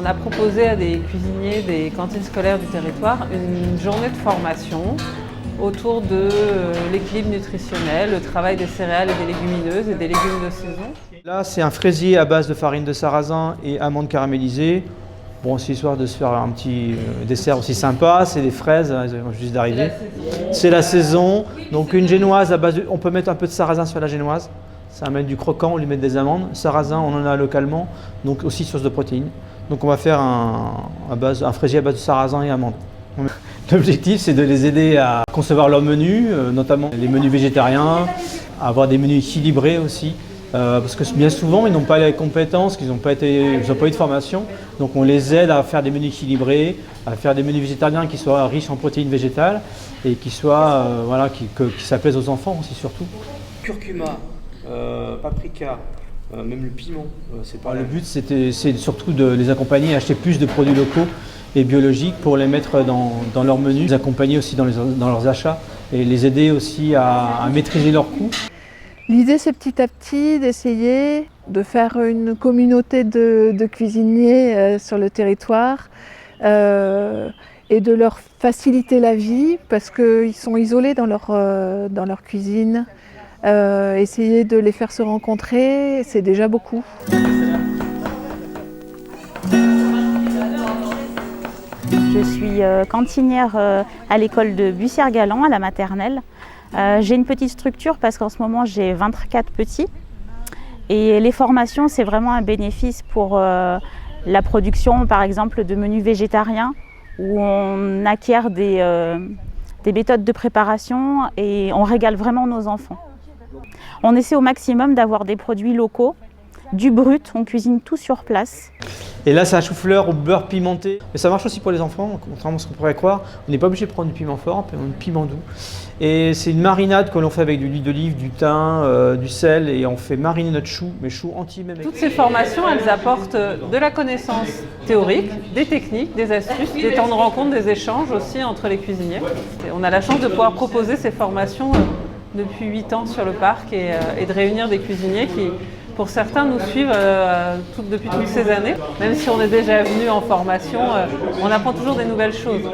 a proposé à des cuisiniers des cantines scolaires du territoire une journée de formation autour de l'équilibre nutritionnel, le travail des céréales et des légumineuses et des légumes de saison. Là, c'est un fraisier à base de farine de sarrasin et amandes caramélisées. Bon, c'est histoire de se faire un petit dessert aussi sympa. C'est des fraises, elles viennent juste d'arriver. C'est la saison. Donc une génoise à base de... On peut mettre un peu de sarrasin sur la génoise. Ça va mettre du croquant, on lui met des amandes. Sarrasin, on en a localement, donc aussi source de protéines. Donc on va faire un fraisier à base de sarrasin et amandes. L'objectif, c'est de les aider à concevoir leur menu, notamment les menus végétariens, à avoir des menus équilibrés aussi. Parce que bien souvent, ils n'ont pas les compétences, ils n'ont pas eu de formation. Donc on les aide à faire des menus équilibrés, à faire des menus végétariens qui soient riches en protéines végétales et qui soient, qui s'aplaisent aux enfants aussi surtout. Curcuma, paprika, même le piment, c'est pas. Le but, c'est surtout de les accompagner à acheter plus de produits locaux et biologiques pour les mettre dans leur menu, les accompagner aussi dans leurs achats et les aider aussi à maîtriser leurs coûts. L'idée, c'est petit à petit d'essayer de faire une communauté de cuisiniers sur le territoire et de leur faciliter la vie parce qu'ils sont isolés dans leur cuisine. Essayer de les faire se rencontrer, c'est déjà beaucoup. Je suis cantinière à l'école de Bussière-Galant, à la maternelle. J'ai une petite structure parce qu'en ce moment j'ai 24 petits et les formations c'est vraiment un bénéfice pour la production par exemple de menus végétariens où on acquiert des méthodes de préparation et on régale vraiment nos enfants. On essaie au maximum d'avoir des produits locaux, du brut, on cuisine tout sur place. Et là, c'est un chou-fleur au beurre pimenté. Mais ça marche aussi pour les enfants, contrairement à ce qu'on pourrait croire. On n'est pas obligé de prendre du piment fort, on peut prendre du piment doux. Et c'est une marinade que l'on fait avec de l'huile d'olive, du thym, du sel, et on fait mariner notre chou, mais chou entier même. Toutes ces formations, elles apportent de la connaissance théorique, des techniques, des astuces, des temps de rencontre, des échanges aussi entre les cuisiniers. Et on a la chance de pouvoir proposer ces formations depuis 8 ans sur le parc et de réunir des cuisiniers qui, pour certains, nous suivent depuis toutes ces années. Même si on est déjà venu en formation, on apprend toujours des nouvelles choses.